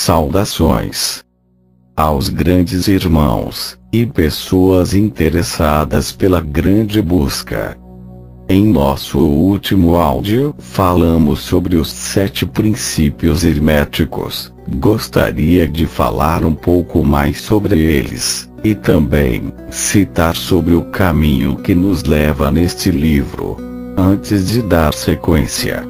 Saudações aos grandes irmãos e pessoas interessadas pela grande busca. Em nosso último áudio, falamos sobre os 7 princípios herméticos. Gostaria de falar um pouco mais sobre eles, e também citar sobre o caminho que nos leva neste livro. Antes de dar sequência,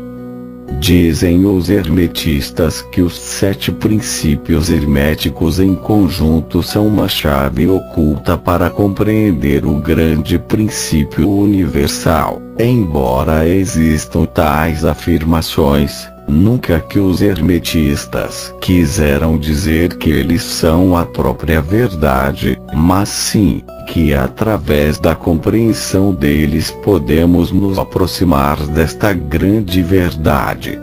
dizem os hermetistas que os 7 princípios herméticos em conjunto são uma chave oculta para compreender o grande princípio universal. Embora existam tais afirmações, nunca que os hermetistas quiseram dizer que eles são a própria verdade, mas sim, que através da compreensão deles podemos nos aproximar desta grande verdade.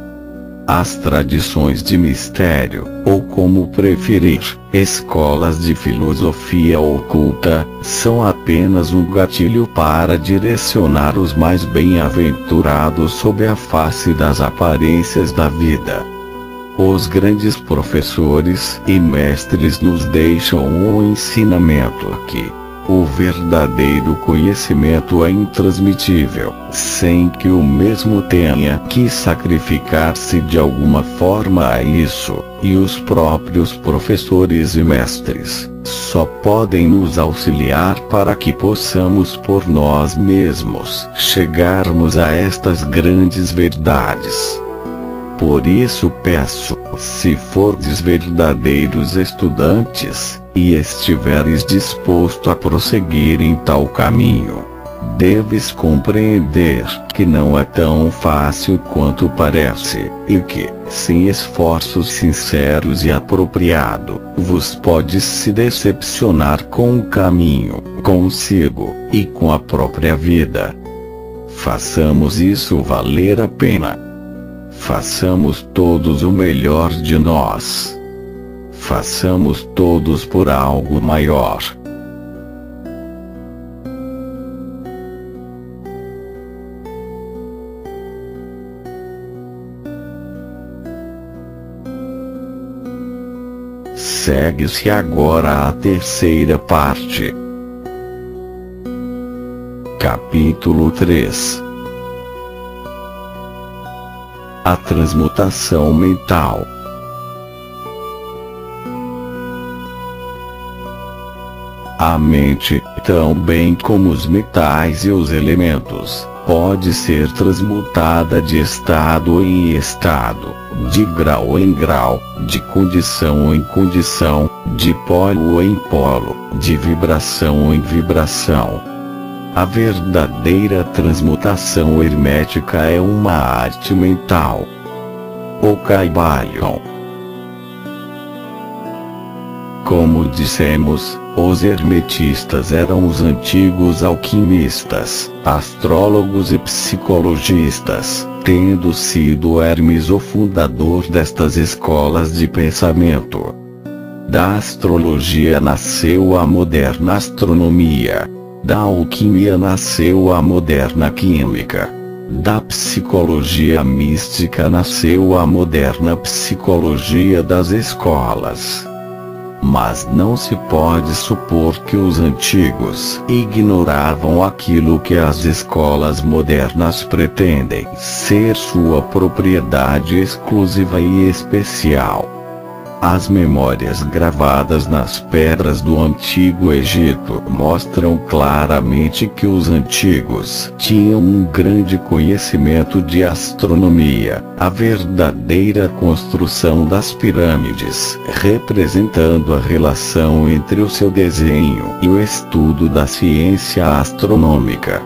As tradições de mistério, ou como preferir, escolas de filosofia oculta, são apenas um gatilho para direcionar os mais bem-aventurados sob a face das aparências da vida. Os grandes professores e mestres nos deixam um ensinamento que o verdadeiro conhecimento é intransmitível, sem que o mesmo tenha que sacrificar-se de alguma forma a isso, e os próprios professores e mestres só podem nos auxiliar para que possamos por nós mesmos chegarmos a estas grandes verdades. Por isso peço, se fordes verdadeiros estudantes, e estiveres disposto a prosseguir em tal caminho, deves compreender que não é tão fácil quanto parece, e que, sem esforços sinceros e apropriado, vos pode se decepcionar com o caminho, consigo, e com a própria vida. Façamos isso valer a pena. Façamos todos o melhor de nós. Façamos todos por algo maior. Segue-se agora a terceira parte. Capítulo 3. A transmutação mental. A mente, tão bem como os metais e os elementos, pode ser transmutada de estado em estado, de grau em grau, de condição em condição, de polo em polo, de vibração em vibração. A verdadeira transmutação hermética é uma arte mental. O Kybalion. Como dissemos, os hermetistas eram os antigos alquimistas, astrólogos e psicologistas, tendo sido Hermes o fundador destas escolas de pensamento. Da astrologia nasceu a moderna astronomia. Da alquimia nasceu a moderna química. Da psicologia mística nasceu a moderna psicologia das escolas. Mas não se pode supor que os antigos ignoravam aquilo que as escolas modernas pretendem ser sua propriedade exclusiva e especial. As memórias gravadas nas pedras do Antigo Egito mostram claramente que os antigos tinham um grande conhecimento de astronomia, a verdadeira construção das pirâmides, representando a relação entre o seu desenho e o estudo da ciência astronômica.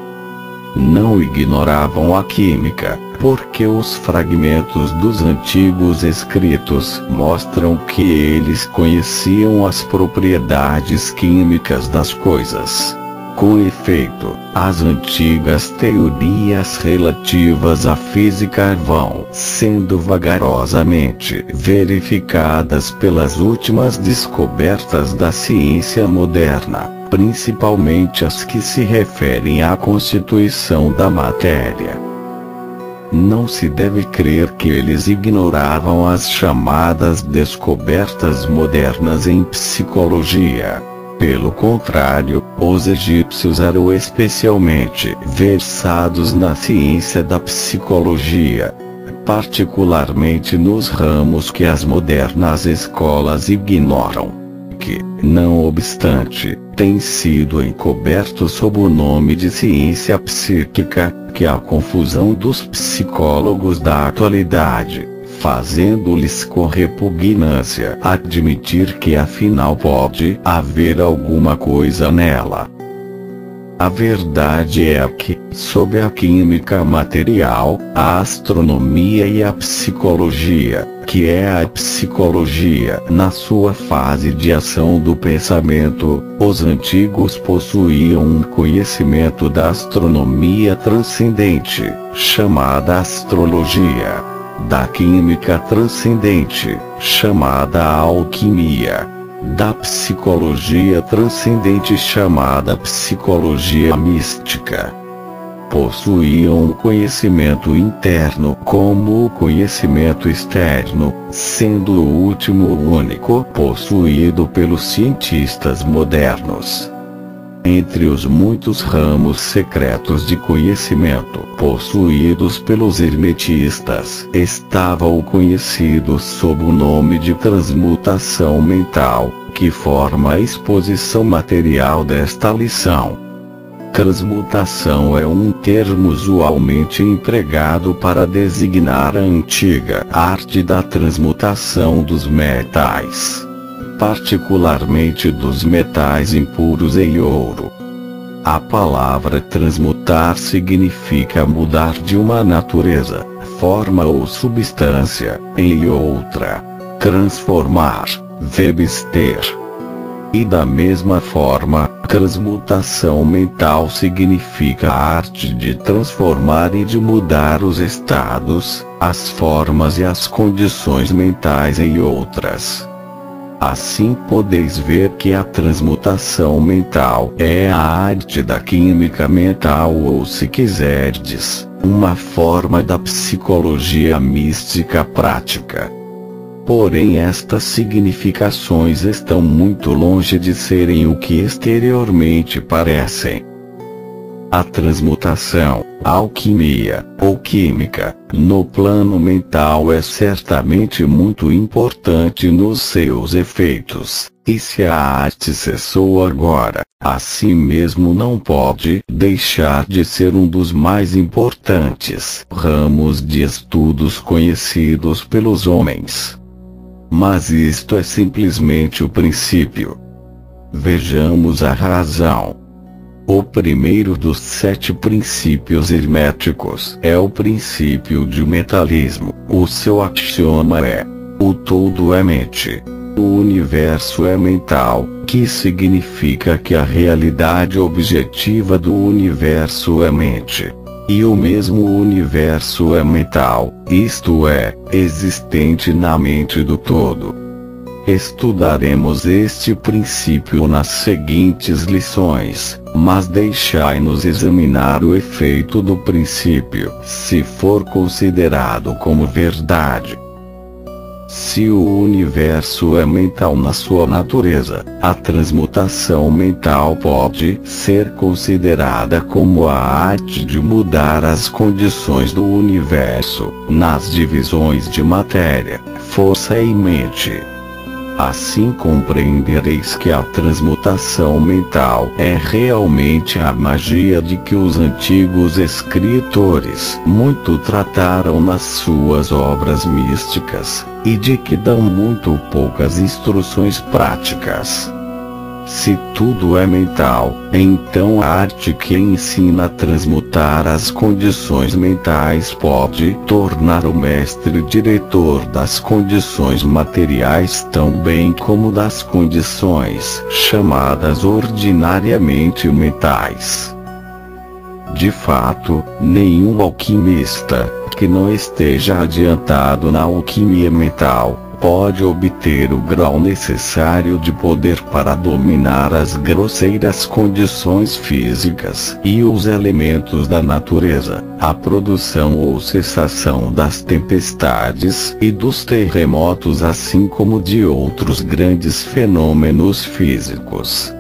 Não ignoravam a química, porque os fragmentos dos antigos escritos mostram que eles conheciam as propriedades químicas das coisas. Com efeito, as antigas teorias relativas à física vão sendo vagarosamente verificadas pelas últimas descobertas da ciência moderna, principalmente as que se referem à constituição da matéria. não se deve crer que eles ignoravam as chamadas descobertas modernas em psicologia. Pelo contrário, os egípcios eram especialmente versados na ciência da psicologia, particularmente nos ramos que as modernas escolas ignoram, que, não obstante, têm sido encobertos sob o nome de ciência psíquica, que é a confusão dos psicólogos da atualidade, fazendo-lhes com repugnância admitir que afinal pode haver alguma coisa nela. A verdade é que, sob a química material, a astronomia e a psicologia, que é a psicologia na sua fase de ação do pensamento, os antigos possuíam um conhecimento da astronomia transcendente, chamada astrologia, da química transcendente, chamada alquimia, da psicologia transcendente chamada psicologia mística. Possuíam um conhecimento interno como o conhecimento externo, sendo o último o único possuído pelos cientistas modernos. Entre os muitos ramos secretos de conhecimento possuídos pelos hermetistas estava o conhecido sob o nome de transmutação mental, que forma a exposição material desta lição. Transmutação é um termo usualmente empregado para designar a antiga arte da transmutação dos metais, particularmente dos metais impuros em ouro. A palavra transmutar significa mudar de uma natureza, forma ou substância, em outra. Transformar, verbster. E da mesma forma, transmutação mental significa a arte de transformar e de mudar os estados, as formas e as condições mentais em outras. Assim podeis ver que a transmutação mental é a arte da química mental ou, se quiserdes, uma forma da psicologia mística prática. Porém estas significações estão muito longe de serem o que exteriormente parecem. A transmutação, alquimia, ou química, no plano mental é certamente muito importante nos seus efeitos, e se a arte cessou agora, assim mesmo não pode deixar de ser um dos mais importantes ramos de estudos conhecidos pelos homens. Mas isto é simplesmente o princípio. Vejamos a razão. O primeiro dos 7 princípios herméticos é o princípio de metalismo. O seu axioma é: o todo é mente. O universo é mental, que significa que a realidade objetiva do universo é mente. E o mesmo universo é mental, isto é, existente na mente do todo. Estudaremos este princípio nas seguintes lições, mas deixai-nos examinar o efeito do princípio, se for considerado como verdade. Se o universo é mental na sua natureza, a transmutação mental pode ser considerada como a arte de mudar as condições do universo, nas divisões de matéria, força e mente. Assim compreendereis que a transmutação mental é realmente a magia de que os antigos escritores muito trataram nas suas obras místicas, e de que dão muito poucas instruções práticas. Se tudo é mental, então a arte que ensina a transmutar as condições mentais pode tornar o mestre diretor das condições materiais tão bem como das condições chamadas ordinariamente mentais. De fato, nenhum alquimista que não esteja adiantado na alquimia mental pode obter o grau necessário de poder para dominar as grosseiras condições físicas e os elementos da natureza, a produção ou cessação das tempestades e dos terremotos, assim como de outros grandes fenômenos físicos.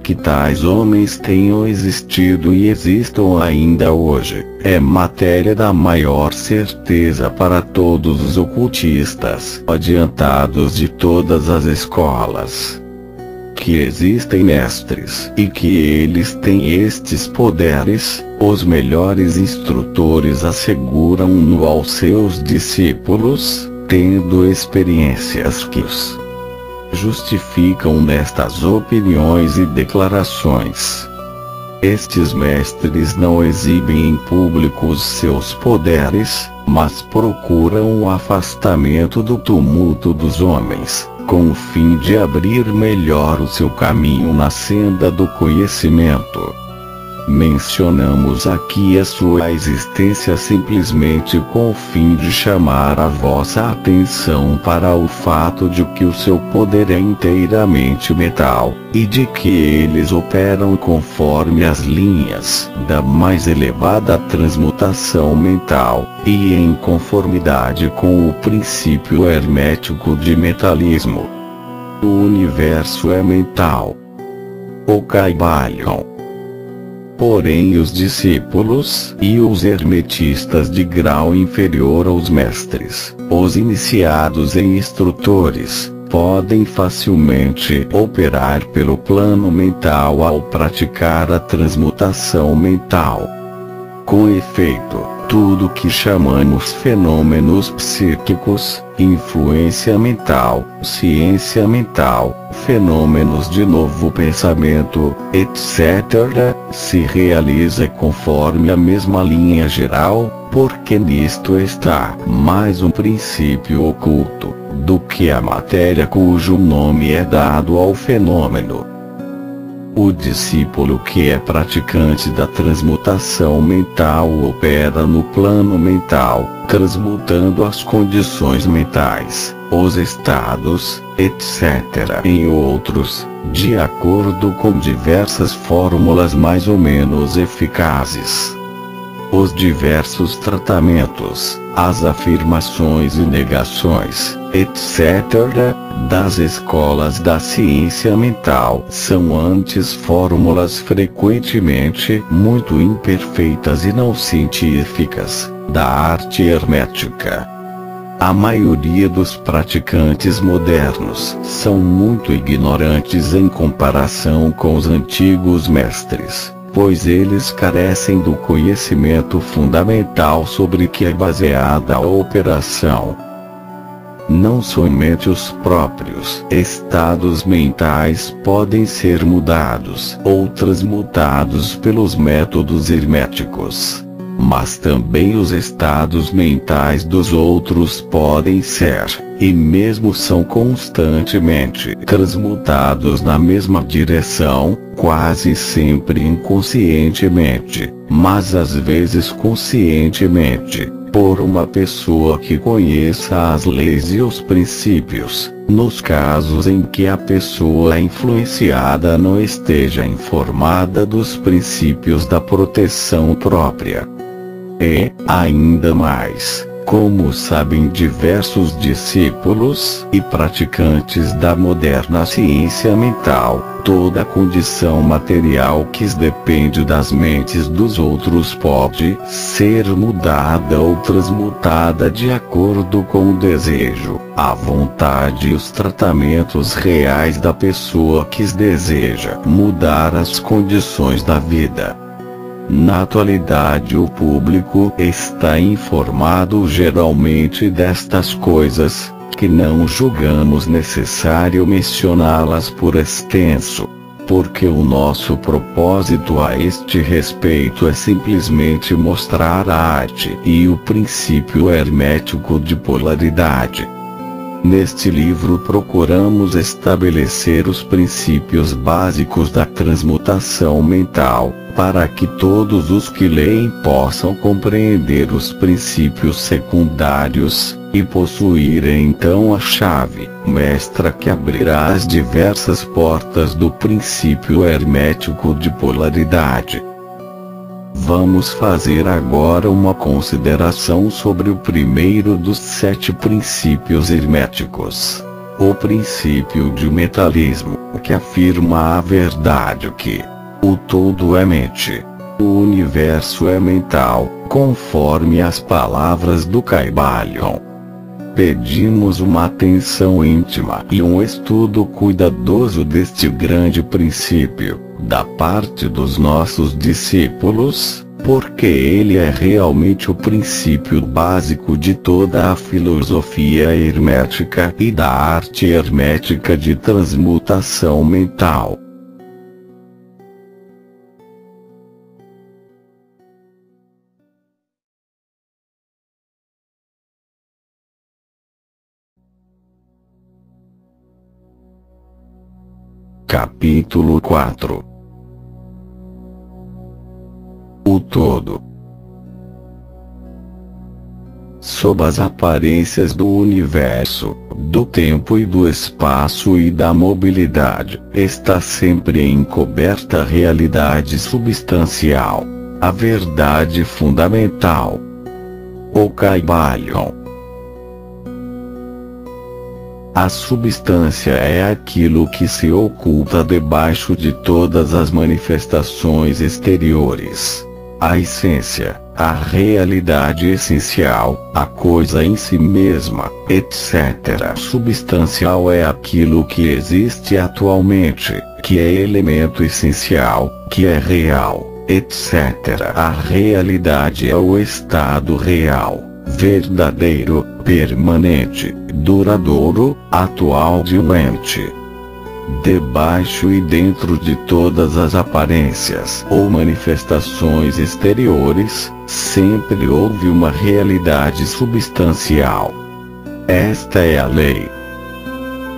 Que tais homens tenham existido e existam ainda hoje, é matéria da maior certeza para todos os ocultistas adiantados de todas as escolas. Que existem mestres e que eles têm estes poderes, os melhores instrutores asseguram-no aos seus discípulos, tendo experiências que os justificam nestas opiniões e declarações. Estes mestres não exibem em público os seus poderes, mas procuram o afastamento do tumulto dos homens, com o fim de abrir melhor o seu caminho na senda do conhecimento. Mencionamos aqui a sua existência simplesmente com o fim de chamar a vossa atenção para o fato de que o seu poder é inteiramente mental, e de que eles operam conforme as linhas da mais elevada transmutação mental, e em conformidade com o princípio hermético de mentalismo. O universo é mental. O Kybalion. Porém os discípulos e os hermetistas de grau inferior aos mestres, os iniciados em instrutores, podem facilmente operar pelo plano mental ao praticar a transmutação mental. Com efeito, tudo que chamamos fenômenos psíquicos, influência mental, ciência mental, fenômenos de novo pensamento, etc., se realiza conforme a mesma linha geral, porque nisto está mais um princípio oculto, do que a matéria cujo nome é dado ao fenômeno. O discípulo que é praticante da transmutação mental opera no plano mental, transmutando as condições mentais, os estados, etc. em outros, de acordo com diversas fórmulas mais ou menos eficazes. Os diversos tratamentos, as afirmações e negações, etc., das escolas da ciência mental são antes fórmulas frequentemente muito imperfeitas e não científicas, da arte hermética. A maioria dos praticantes modernos são muito ignorantes em comparação com os antigos mestres, pois eles carecem do conhecimento fundamental sobre que é baseada a operação. Não somente os próprios estados mentais podem ser mudados ou transmutados pelos métodos herméticos, mas também os estados mentais dos outros podem ser, e mesmo são constantemente transmutados na mesma direção, quase sempre inconscientemente, mas às vezes conscientemente, por uma pessoa que conheça as leis e os princípios, nos casos em que a pessoa influenciada não esteja informada dos princípios da proteção própria. E, ainda mais, como sabem diversos discípulos e praticantes da moderna ciência mental, toda condição material que depende das mentes dos outros pode ser mudada ou transmutada de acordo com o desejo, a vontade e os tratamentos reais da pessoa que deseja mudar as condições da vida. Na atualidade o público está informado geralmente destas coisas, que não julgamos necessário mencioná-las por extenso, porque o nosso propósito a este respeito é simplesmente mostrar a arte e o princípio hermético de polaridade. Neste livro procuramos estabelecer os princípios básicos da transmutação mental, para que todos os que leem possam compreender os princípios secundários, e possuir então a chave mestra que abrirá as diversas portas do princípio hermético de polaridade. Vamos fazer agora uma consideração sobre o primeiro dos 7 princípios herméticos. O princípio de metalismo, que afirma a verdade que o todo é mente. O universo é mental, conforme as palavras do Kybalion. Pedimos uma atenção íntima e um estudo cuidadoso deste grande princípio, da parte dos nossos discípulos, porque ele é realmente o princípio básico de toda a filosofia hermética e da arte hermética de transmutação mental. Capítulo 4. O todo. Sob as aparências do universo, do tempo e do espaço e da mobilidade, está sempre encoberta a realidade substancial, a verdade fundamental. O Kybalion. A substância é aquilo que se oculta debaixo de todas as manifestações exteriores. A essência, a realidade essencial, a coisa em si mesma, etc. Substancial é aquilo que existe atualmente, que é elemento essencial, que é real, etc. A realidade é o estado real, verdadeiro, permanente, duradouro, atual de um ente. Debaixo e dentro de todas as aparências ou manifestações exteriores, sempre houve uma realidade substancial. Esta é a lei.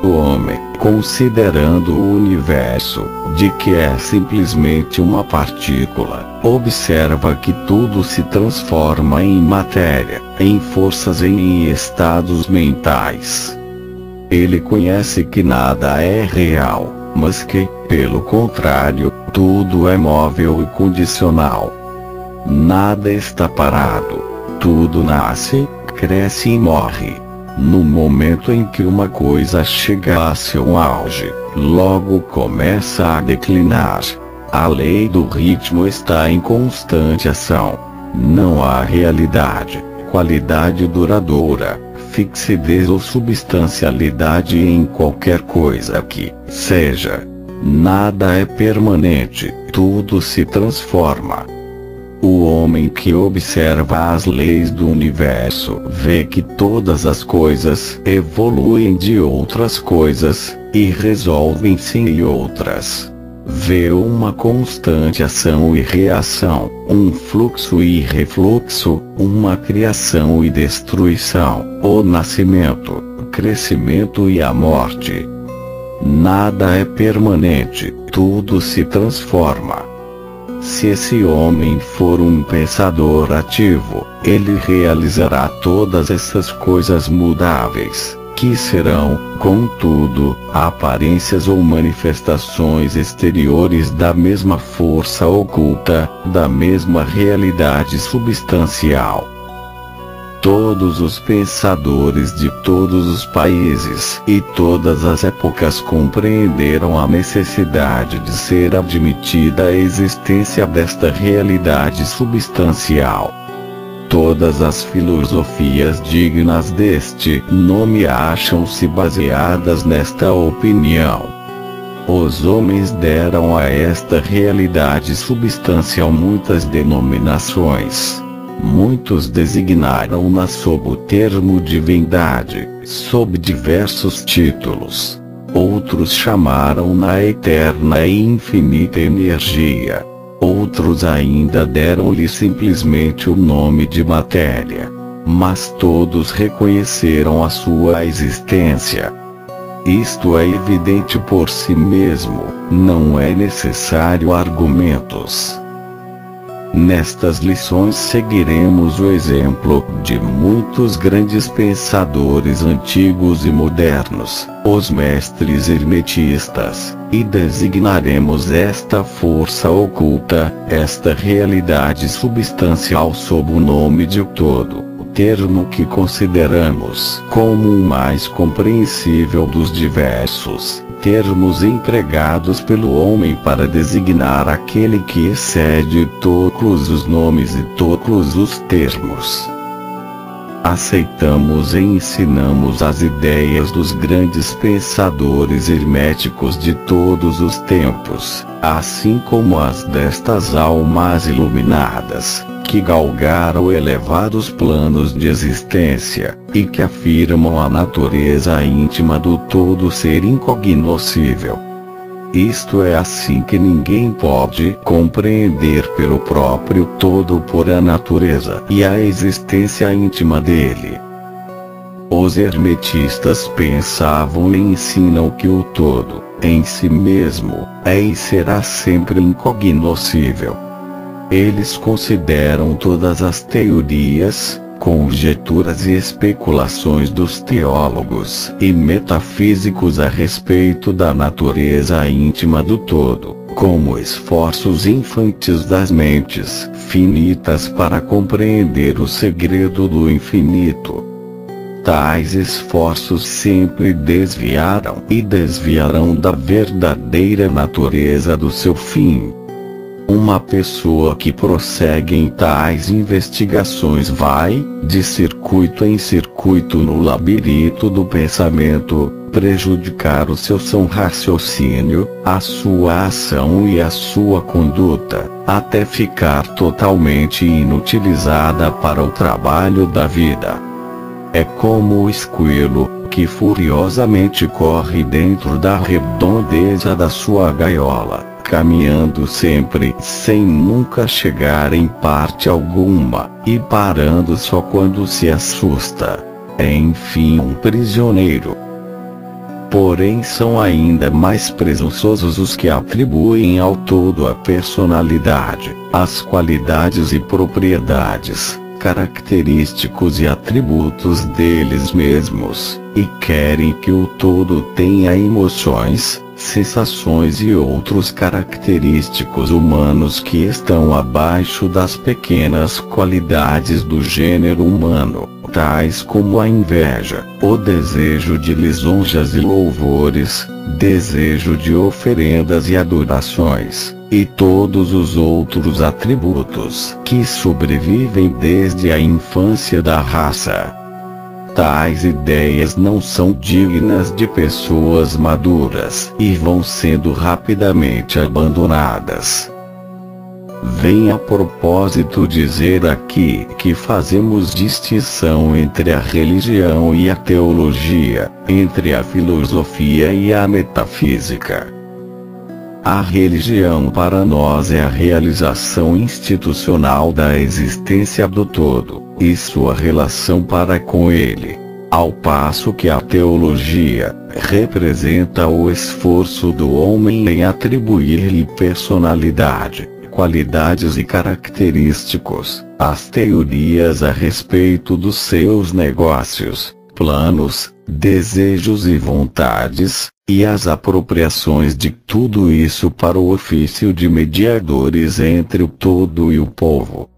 O homem, considerando o universo, de que é simplesmente uma partícula, observa que tudo se transforma em matéria, em forças e em estados mentais. Ele conhece que nada é real, mas que, pelo contrário, tudo é móvel e condicional. Nada está parado. Tudo nasce, cresce e morre. No momento em que uma coisa chega a seu auge, logo começa a declinar. A lei do ritmo está em constante ação. Não há realidade, qualidade duradoura, fixidez ou substancialidade em qualquer coisa que seja. Nada é permanente, tudo se transforma. O homem que observa as leis do universo vê que todas as coisas evoluem de outras coisas, e resolvem-se em outras. Vê uma constante ação e reação, um fluxo e refluxo, uma criação e destruição, o nascimento, o crescimento e a morte. Nada é permanente, tudo se transforma. Se esse homem for um pensador ativo, ele realizará todas essas coisas mudáveis, que serão, contudo, aparências ou manifestações exteriores da mesma força oculta, da mesma realidade substancial. Todos os pensadores de todos os países e todas as épocas compreenderam a necessidade de ser admitida a existência desta realidade substancial. Todas as filosofias dignas deste nome acham-se baseadas nesta opinião. Os homens deram a esta realidade substancial muitas denominações. Muitos designaram-na sob o termo divindade, sob diversos títulos. Outros chamaram-na eterna e infinita energia. Outros ainda deram-lhe simplesmente o nome de matéria. Mas todos reconheceram a sua existência. Isto é evidente por si mesmo, não é necessário argumentos. Nestas lições seguiremos o exemplo de muitos grandes pensadores antigos e modernos, os mestres hermetistas, e designaremos esta força oculta, esta realidade substancial sob o nome de todo, o termo que consideramos como o mais compreensível dos diversos termos empregados pelo homem para designar aquele que excede todos os nomes e todos os termos. Aceitamos e ensinamos as ideias dos grandes pensadores herméticos de todos os tempos, assim como as destas almas iluminadas, que galgaram elevados planos de existência, e que afirmam a natureza íntima do todo ser incognoscível. Isto é assim que ninguém pode compreender pelo próprio todo por a natureza e a existência íntima dele. Os hermetistas pensavam e ensinam que o todo, em si mesmo, é e será sempre incognoscível. Eles consideram todas as teorias, conjecturas e especulações dos teólogos e metafísicos a respeito da natureza íntima do todo, como esforços infantis das mentes finitas para compreender o segredo do infinito. Tais esforços sempre desviaram e desviarão da verdadeira natureza do seu fim. Uma pessoa que prossegue em tais investigações vai, de circuito em circuito no labirinto do pensamento, prejudicar o seu são raciocínio, a sua ação e a sua conduta, até ficar totalmente inutilizada para o trabalho da vida. É como o esquilo, que furiosamente corre dentro da redondeza da sua gaiola, caminhando sempre sem nunca chegar em parte alguma, e parando só quando se assusta. É enfim um prisioneiro. Porém são ainda mais presunçosos os que atribuem ao todo a personalidade, as qualidades e propriedades, característicos e atributos deles mesmos, e querem que o todo tenha emoções, sensações e outros característicos humanos que estão abaixo das pequenas qualidades do gênero humano, tais como a inveja, o desejo de lisonjas e louvores, desejo de oferendas e adorações, e todos os outros atributos que sobrevivem desde a infância da raça. Tais ideias não são dignas de pessoas maduras e vão sendo rapidamente abandonadas. Vem a propósito dizer aqui que fazemos distinção entre a religião e a teologia, entre a filosofia e a metafísica. A religião para nós é a realização institucional da existência do todo, e sua relação para com ele, ao passo que a teologia representa o esforço do homem em atribuir-lhe personalidade, qualidades e característicos, as teorias a respeito dos seus negócios, planos, desejos e vontades, e as apropriações de tudo isso para o ofício de mediadores entre o todo e o povo.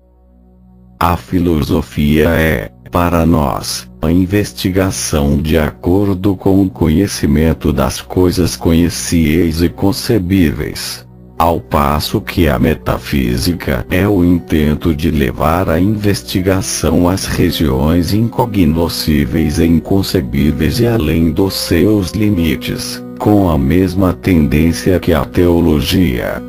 A filosofia é, para nós, a investigação de acordo com o conhecimento das coisas conhecíveis e concebíveis, ao passo que a metafísica é o intento de levar a investigação às regiões incognoscíveis e inconcebíveis e além dos seus limites, com a mesma tendência que a teologia.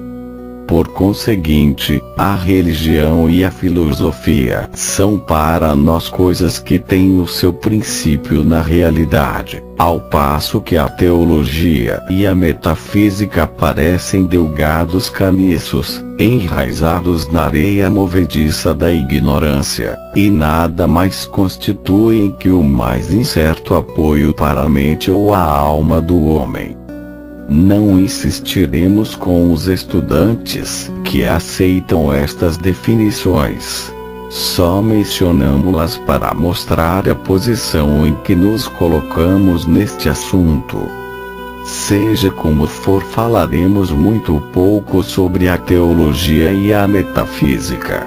Por conseguinte, a religião e a filosofia são para nós coisas que têm o seu princípio na realidade, ao passo que a teologia e a metafísica parecem delgados caniços, enraizados na areia movediça da ignorância, e nada mais constituem que o mais incerto apoio para a mente ou a alma do homem. Não insistiremos com os estudantes que aceitam estas definições. Só mencionamos-las para mostrar a posição em que nos colocamos neste assunto. Seja como for, falaremos muito pouco sobre a teologia e a metafísica.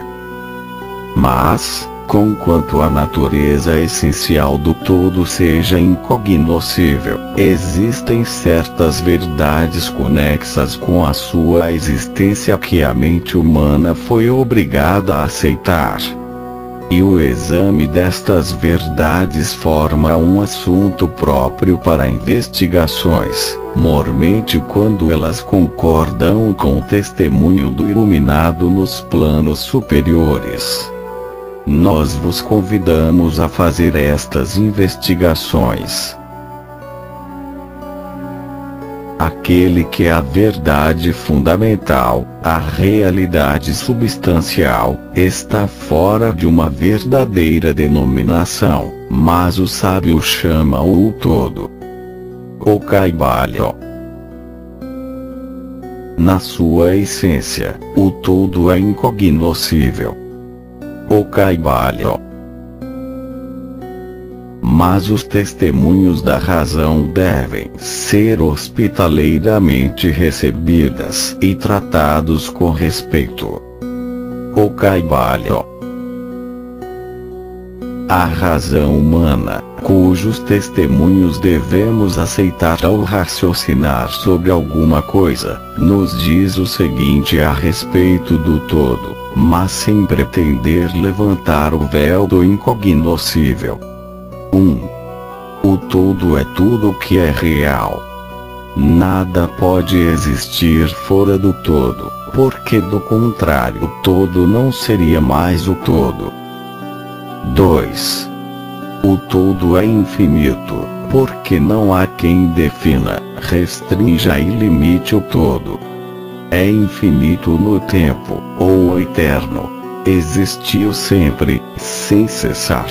Mas, conquanto a natureza essencial do todo seja incognoscível, existem certas verdades conexas com a sua existência que a mente humana foi obrigada a aceitar. E o exame destas verdades forma um assunto próprio para investigações, mormente quando elas concordam com o testemunho do iluminado nos planos superiores. Nós vos convidamos a fazer estas investigações. Aquele que é a verdade fundamental, a realidade substancial, está fora de uma verdadeira denominação, mas o sábio chama-o o todo. O Kaivalya. Na sua essência, o todo é incognoscível. O Kaivalya. Mas os testemunhos da razão devem ser hospitaleiramente recebidas e tratados com respeito. O Kaivalya. A razão humana, cujos testemunhos devemos aceitar ao raciocinar sobre alguma coisa, nos diz o seguinte a respeito do todo, mas sem pretender levantar o véu do incognoscível. 1. O todo é tudo o que é real. Nada pode existir fora do todo, porque do contrário o todo não seria mais o todo. 2. O todo é infinito, porque não há quem defina, restrinja e limite o todo. É infinito no tempo, ou eterno. Existiu sempre, sem cessar.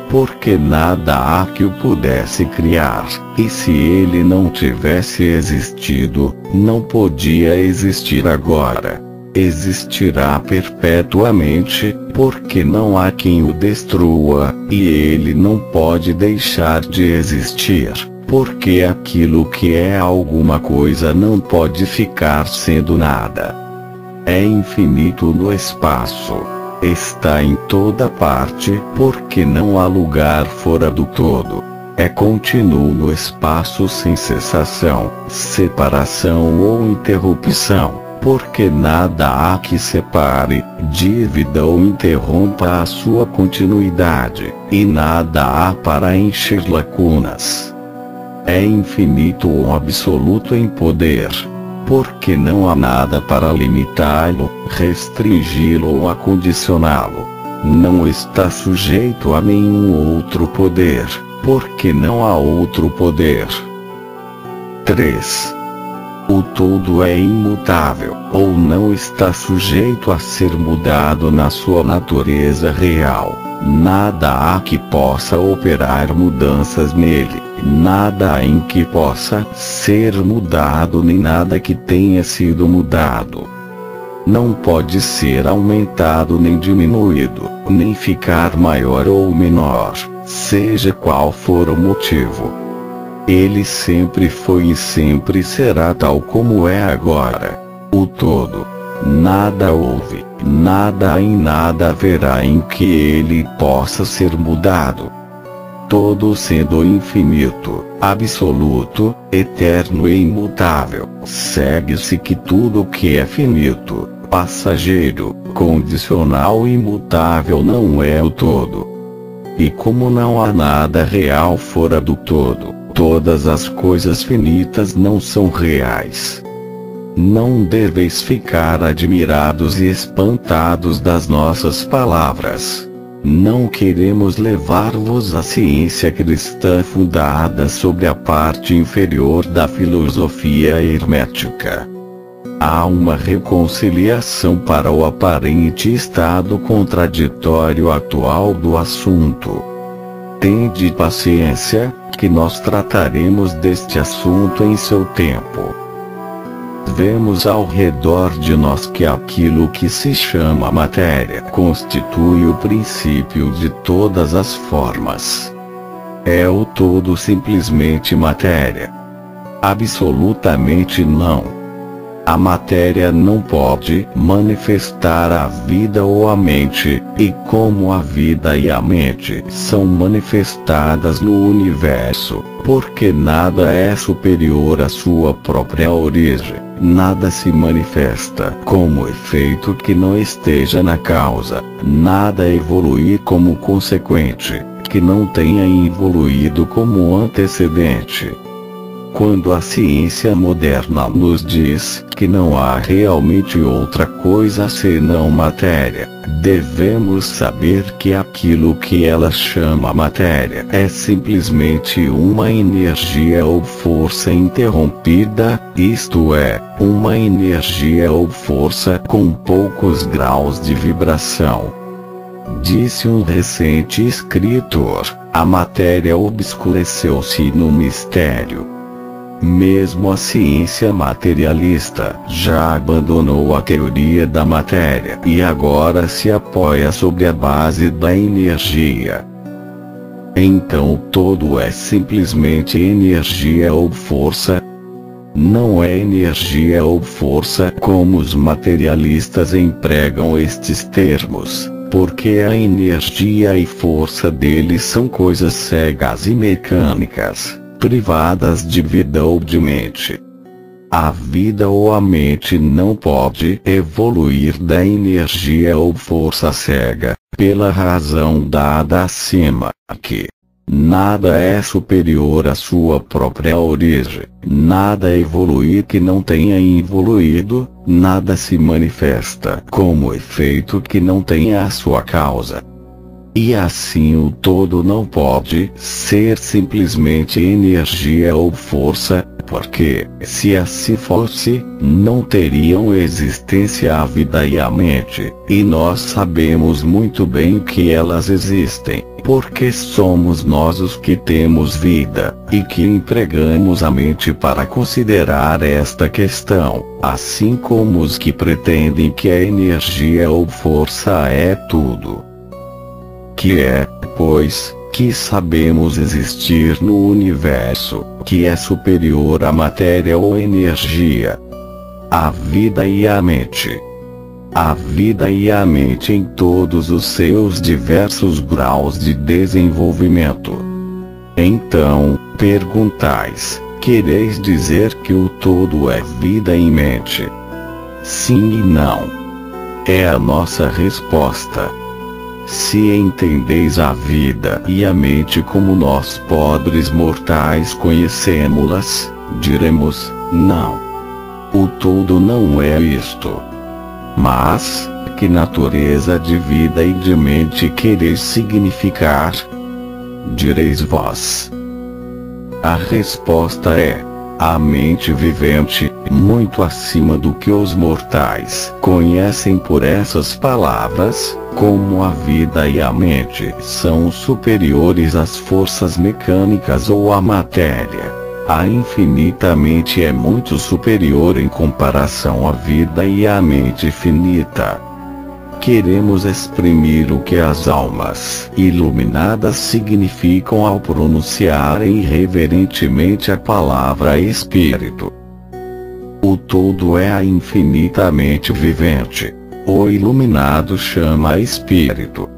Porque nada há que o pudesse criar, e se ele não tivesse existido, não podia existir agora. Existirá perpetuamente, porque não há quem o destrua, e ele não pode deixar de existir, porque aquilo que é alguma coisa não pode ficar sendo nada. É infinito no espaço. Está em toda parte, porque não há lugar fora do todo. É contínuo no espaço sem cessação, separação ou interrupção, porque nada há que separe, divida ou interrompa a sua continuidade, e nada há para encher lacunas. É infinito ou absoluto em poder, porque não há nada para limitá-lo, restringi-lo ou acondicioná-lo. Não está sujeito a nenhum outro poder, porque não há outro poder. 3. O todo é imutável, ou não está sujeito a ser mudado na sua natureza real. Nada há que possa operar mudanças nele, nada há em que possa ser mudado nem nada que tenha sido mudado. Não pode ser aumentado nem diminuído, nem ficar maior ou menor, seja qual for o motivo. Ele sempre foi e sempre será tal como é agora. O todo. Nada houve, nada há e nada haverá em que ele possa ser mudado. Todo sendo infinito, absoluto, eterno e imutável, segue-se que tudo que é finito, passageiro, condicional e imutável não é o todo. E como não há nada real fora do todo, todas as coisas finitas não são reais. Não deveis ficar admirados e espantados das nossas palavras. Não queremos levar-vos à ciência cristã fundada sobre a parte inferior da filosofia hermética. Há uma reconciliação para o aparente estado contraditório atual do assunto. Tende paciência, que nós trataremos deste assunto em seu tempo. Vemos ao redor de nós que aquilo que se chama matéria constitui o princípio de todas as formas. É o todo simplesmente matéria? Absolutamente não. A matéria não pode manifestar a vida ou a mente, e como a vida e a mente são manifestadas no universo, porque nada é superior à sua própria origem, nada se manifesta como efeito que não esteja na causa, nada evolui como consequente, que não tenha evoluído como antecedente. Quando a ciência moderna nos diz que não há realmente outra coisa senão matéria, devemos saber que aquilo que ela chama matéria é simplesmente uma energia ou força interrompida, isto é, uma energia ou força com poucos graus de vibração. Disse um recente escritor, a matéria obscureceu-se no mistério. Mesmo a ciência materialista já abandonou a teoria da matéria e agora se apoia sobre a base da energia. Então o todo é simplesmente energia ou força? Não é energia ou força como os materialistas empregam estes termos, porque a energia e força deles são coisas cegas e mecânicas, privadas de vida ou de mente. A vida ou a mente não pode evoluir da energia ou força cega, pela razão dada acima, que nada é superior à sua própria origem, nada evolui que não tenha evoluído, nada se manifesta como efeito que não tenha a sua causa. E assim o todo não pode ser simplesmente energia ou força, porque, se assim fosse, não teriam existência a vida e a mente, e nós sabemos muito bem que elas existem, porque somos nós os que temos vida, e que empregamos a mente para considerar esta questão, assim como os que pretendem que a energia ou força é tudo. Que é, pois, que sabemos existir no universo, que é superior à matéria ou energia, a vida e a mente. A vida e a mente em todos os seus diversos graus de desenvolvimento. Então, perguntais, quereis dizer que o todo é vida e mente? Sim e não. É a nossa resposta. Se entendeis a vida e a mente como nós pobres mortais conhecemos-las, diremos, não. O todo não é isto. Mas, que natureza de vida e de mente quereis significar? Direis vós. A resposta é, a mente vivente, muito acima do que os mortais conhecem por essas palavras, como a vida e a mente são superiores às forças mecânicas ou à matéria. A infinitamente é muito superior em comparação à vida e à mente finita. Queremos exprimir o que as almas iluminadas significam ao pronunciarem reverentemente a palavra espírito. O todo é a infinitamente vivente. O iluminado chama espírito.